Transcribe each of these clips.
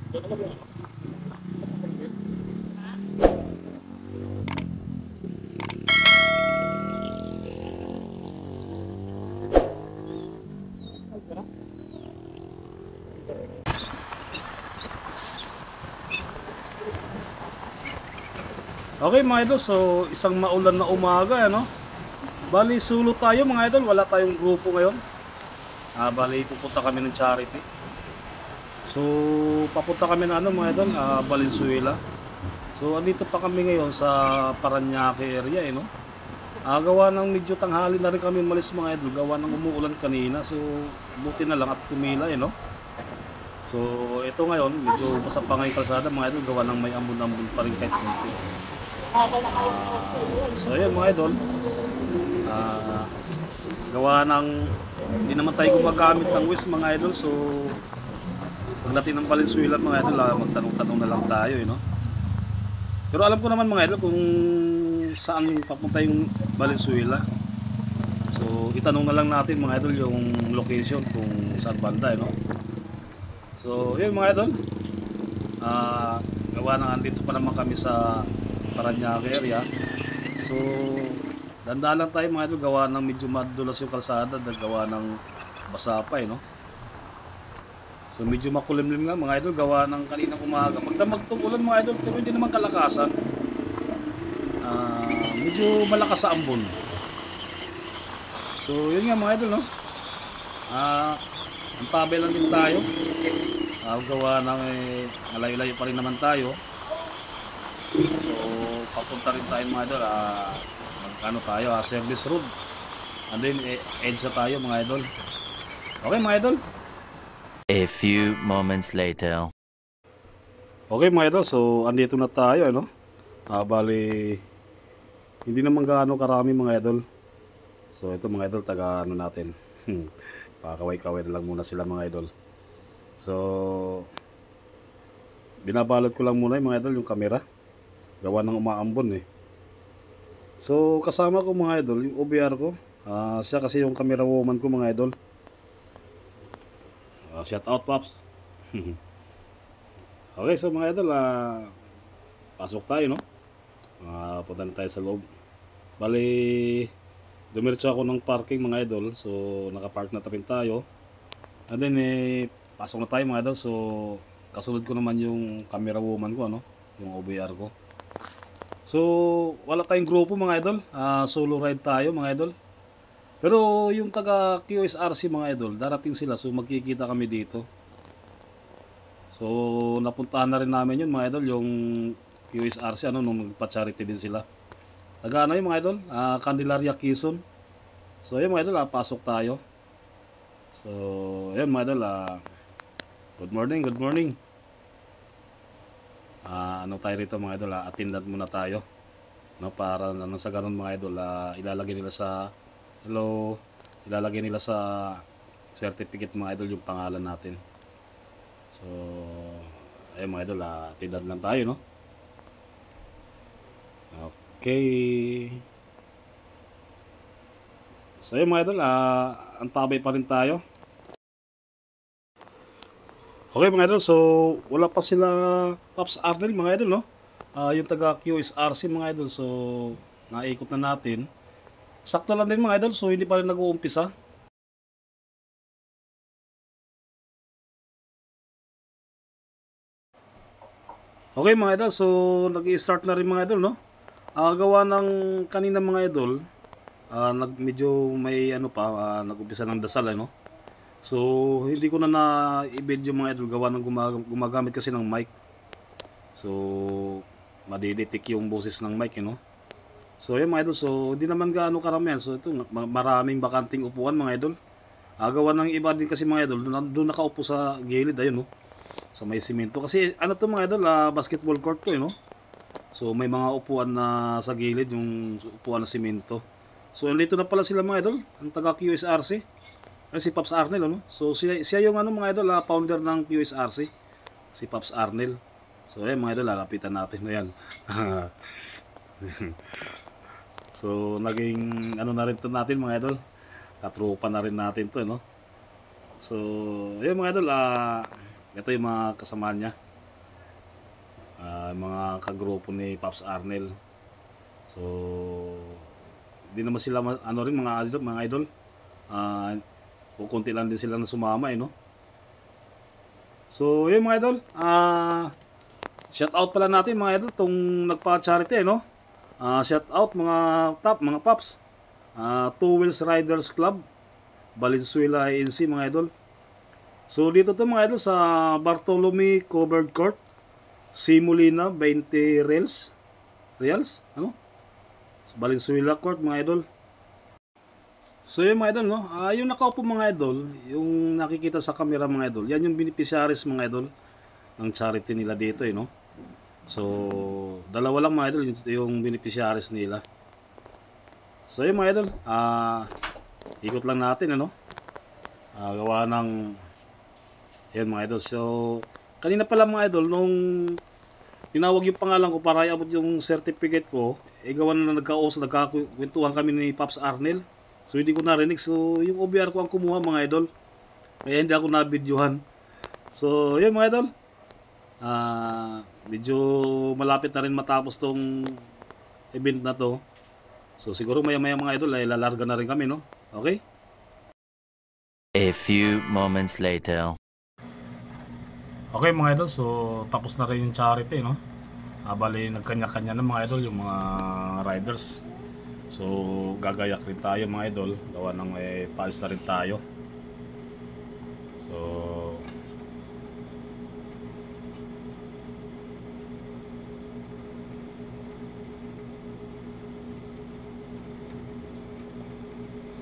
Okay mga idol, so isang maulan na umaga, ano? Bali solo tayo mga idol, wala tayong grupo ngayon. Bali pupunta kami ng charity. So papunta kami na ano mga idol, Valenzuela. So andito pa kami ngayon sa Parañaque area, no? Gawa ng medyo tanghali na rin kami malis mga idol, gawa ng umuulan kanina. So buti na lang at tumila, no? So ito ngayon, medyo pasapangay kalsada mga idol, gawa ng may ambon-ambon pa rin kahit konti. So ayun mga idol, gawa ng hindi naman tayo gumagamit ng Waze mga idol. So pagdating ng Valenzuela mga idol, magtanong-tanong na lang tayo, no? Pero alam ko naman mga idol kung saan papunta yung Valenzuela. So itanong na lang natin mga idol yung location kung saan banda, no? So yun mga idol, gawa ng andito pa naman kami sa Parañaque area. So dandahan lang tayo mga idol, gawa ng medyo madulas yung kalsada dahil gawa ng basa pa, no? So medyo makulimlim nga mga idol, gawa ng kaninang umaga. Magdamag tong ulan mga idol, pero hindi naman kalakasan. Medyo malakas sa ambon. So yun nga mga idol, no? Ang tabay lang din tayo. Gawa ng malayo-layo pa rin naman tayo. So papunta rin tayo mga idol, ano tayo, service road. And then edge na tayo mga idol. Okay mga idol. A few moments later. Okay mga idol, so andito na tayo, ano? Bali hindi naman gaano karami mga idol. So ito mga idol, taga ano natin. Pakaway-kaway na lang muna sila mga idol. So binabalot ko lang muna yung mga idol yung camera. Gawa ng umaambon eh. So kasama ko mga idol yung OBR ko. Siya kasi yung camera woman ko mga idol. Shout out Pops. Okay, so mga idol, pasok tayo, no? Punta na tayo sa loob. Bali dumiretso ako ng parking mga idol. So nakapark na rin tayo. And then pasok na tayo mga idol. So kasunod ko naman yung camera woman ko, ano? Yung OBR ko. So wala tayong grupo mga idol, solo ride tayo mga idol. Pero yung taga QSRC mga idol, darating sila, so magkikita kami dito. So napuntahan na rin namin yun mga idol, yung QSRC, ano, nung magpa-charity din sila. Taga ano yung mga idol, Candelaria, Quezon. So ayun mga idol, pasok tayo. So ayun mga idol, good morning, good morning. Ano tayo rito mga idol, attendant muna tayo, no? Para nang sa ganun mga idol, ilalagay nila sa ilalagay nila sa certificate mga idol yung pangalan natin. So ayun mga idol, attendant lang tayo, no? Okay. So ayun mga idol, antabay pa rin tayo. Okay mga idol, so wala pa sila Pops Arnel mga idol, no? Yung taga QSRC mga idol, so naikot na natin. Sakto lang din mga idol, so hindi pa rin nag-uumpisa. Okay mga idol, so nag-i-start na rin mga idol, no? Gawa ng kanina mga idol, medyo may ano pa, nag-umpisa ng dasal, no? So hindi ko na i-video mga idol, gawa ng gumagamit kasi ng mic. So madidetect yung boses ng mic, you know? So yun mga idol, so hindi naman gaano karamihan. So ito, maraming bakanting upuan mga idol. Gawa ng iba din kasi mga idol, doon nakaupo sa gilid, ayun, no? Sa may simento. Kasi ano to mga idol, basketball court to, no? So may mga upuan na sa gilid, yung upuan na simento. So andito na pala sila mga idol, ang taga QSRC. Si Pops Arnel, ano? So siya yung ano mga idol, founder ng QSRC, si Pops Arnel. So ayun mga idol, lalapitan natin na yan. So naging ano na rin to natin mga idol, katrupa na rin natin to, no? So ayun mga idol, ito yung mga kasama niya. mga kagrupo ni Pops Arnel. So hindi naman sila ano rin mga idol. Kukunti lang din sila na sumama no. So yun mga idol, shout out pala natin mga idol tong nagpa-charity no. Shout out mga Pops. Two Wheels Riders Club Valenzuela INC mga idol. So dito to mga idol sa Bartolome Covered Court, Simulina 20 Reals ano? Valenzuela Court mga idol. So yung mga idol no, yung nakaupo mga idol, yung nakikita sa camera mga idol, yan yung beneficiaries mga idol ng charity nila dito no. So dalawa lang mga idol yung beneficiaries nila. So yung mga idol, ikot lang natin ano. Gawa ng yan mga idol. So kanina pala mga idol nung tinawag yung pangalan ko para iabot yung certificate ko, gawa na nagkakwentuhan kami ni Pops Arnel. So hindi ko narinig. So yung OBR ko ang kumuha mga idol. Kaya hindi ako nabidyohan. So yun mga idol. Medyo malapit na rin matapos tong event na to. So siguro maya-maya mga idol ay lalarga na rin kami no. Okay? A few moments later. Okay mga idol, so tapos na rin yung charity no. Bali nagkanya-kanya na mga idol yung mga riders. So gagayak rin tayo mga idol, gawa ng paalis na rin tayo. So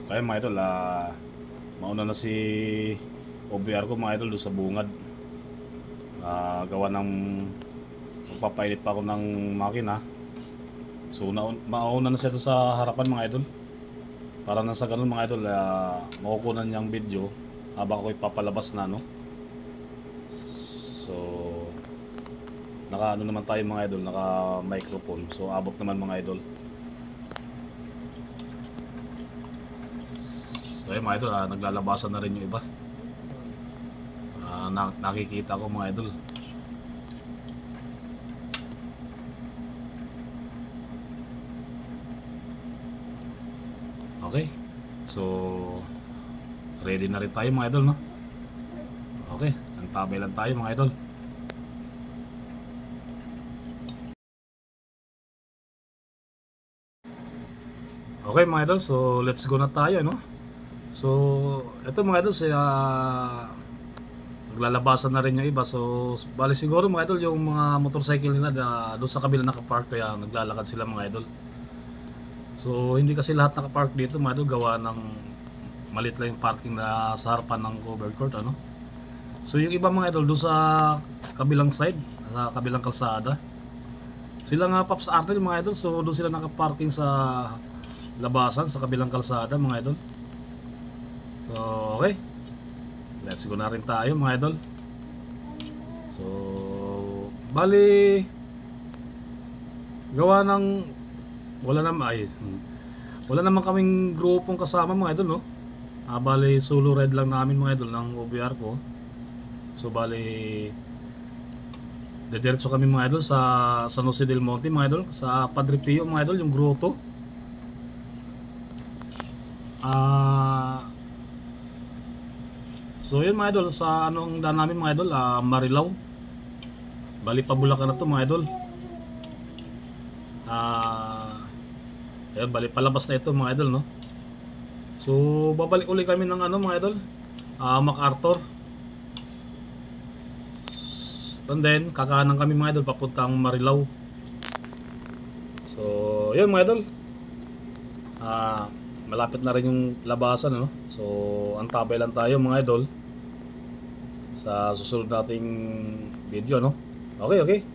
kaya mga idol, mauna na si OBR ko mga idol doon sa bungad. Gawa ng magpapainit pa ako ng makina. So mauna na siya doon sa harapan mga idol. Para na sa ganun mga idol, makukunan niyang video habang ako'y papalabas na no. So naka ano naman tayo mga idol, naka microphone. So abot naman mga idol. So mga idol, naglalabasan na rin yung iba. Nakikita ko mga idol. Okay. So ready na rin tayo mga idol no. Okay, antabay lang tayo mga idol. Okay mga idol, so let's go na tayo no. So ito mga idol, naglalabasan na rin yung iba. So bali siguro mga idol yung mga motorcycle nila doon sa kabila nakapark, kaya naglalakad sila mga idol. So hindi kasi lahat nakapark dito mga idol, gawa ng malit lang yung parking na sa harapan ng covered court ano. So yung iba mga idol doon sa kabilang side, sa kabilang kalsada, sila nga Pops Arnel mga idol. So doon sila nakaparking sa labasan sa kabilang kalsada mga idol. So okay, let's go na rin tayo mga idol. So bali gawa ng wala naman kaming grupong kasama mga idol no. Bali solo ride lang namin mga idol ng OBR ko. So bali dediretso kami mga idol sa San Jose del Monte mga idol, sa Padre Pio mga idol, yung grotto. So yun mga idol, sa anong daan namin mga idol, Marilao. Bali pa Bulacan na to mga idol. Ayun, bali palabas na ito mga idol no. So babalik uli kami ng ano mga idol, MacArthur. And then kakanan kami mga idol papuntang Marilao. So yun mga idol, malapit na rin yung labasan ano. So antabay lang tayo mga idol sa susunod nating video no. Okay.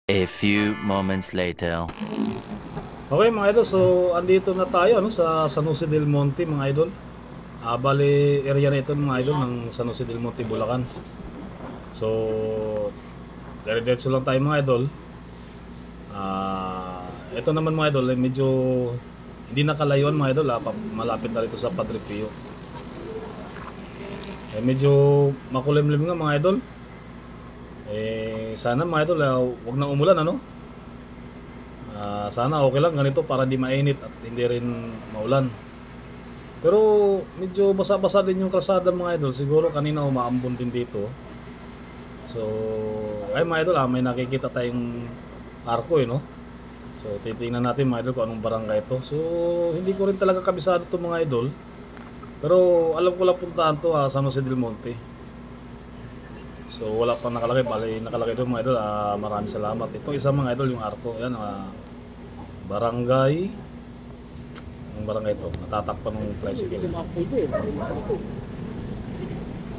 A few moments later. Okay mga idol, so andito na tayo ano, sa San Jose del Monte mga idol. Bali area na ito mga idol ng San Jose del Monte, Bulacan. So diretso lang tayo mga idol. ito naman mga idol, medyo hindi nakalayuan mga idol, malapit na rito sa Padre Pio. Medyo makulimlim nga mga idol. Sana mga idol, wag na umulan ano. Sana okay lang ganito para di mainit at hindi rin maulan. Pero medyo basa-basa din yung kalsada mga idol. Siguro kanina umaambon din dito. So, ay mga idol, may nakikita tayong arko no. So, titingnan natin mga idol kung anong barangay ito. So, hindi ko rin talaga kabisado ito mga idol. Pero alam ko lang puntahan to San Jose del Monte. So, wala pa nakalagay. Bali, nakalagay ito mga idol. Maraming salamat. Ito isa mga idol yung arko. Yan, barangay. Yung barangay ito. Natatakpan ng tricycle.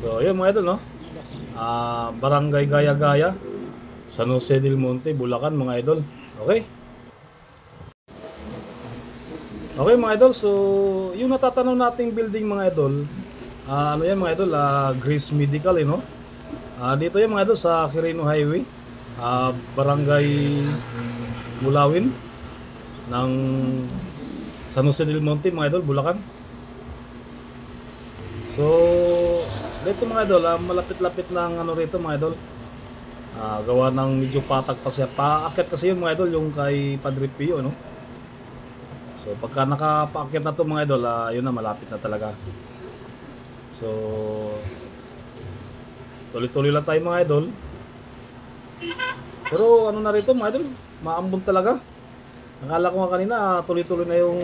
So, yun mga idol no. Barangay Gaya-Gaya, San Jose del Monte, Bulacan mga idol. Okay? Okay mga idol, so yung natatanaw nating building mga idol, ano yan mga idol, Grace Medical no? Dito yan mga idol sa Quirino Highway, Barangay Mulawin ng San Jose del Monte mga idol, Bulacan. So dito mga idol, malapit-lapit ng ano rito mga idol. Gawa ng medyo patag pa siya. Paakyat kasi yun mga idol, yung kay Padre Pio no. So pagka nakapaakyat na to mga idol, yun na, malapit na talaga. So tuloy-tuloy lang tayo mga idol. Pero ano na rito mga idol, maambon talaga. Nakala ko nga kanina tuloy-tuloy na yung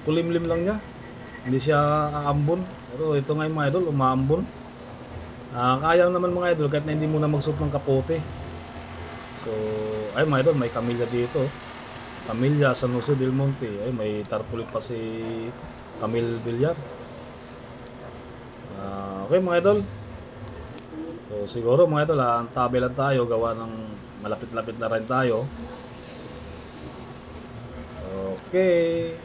kulimlim lang niya. Hindi siya aambon. Pero ito nga yung mga idol, umaambon. Kaya naman mga idol kahit na hindi muna magsuot ng kapote. So, ay mga idol, may Camilla dito. Camilla, San Jose del Monte. Ay, may tarpaulin pa si Camille Villar. Okay mga idol. So, siguro mga idol, antabi lang tayo. Gawa ng malapit-lapit na rin tayo. Okay.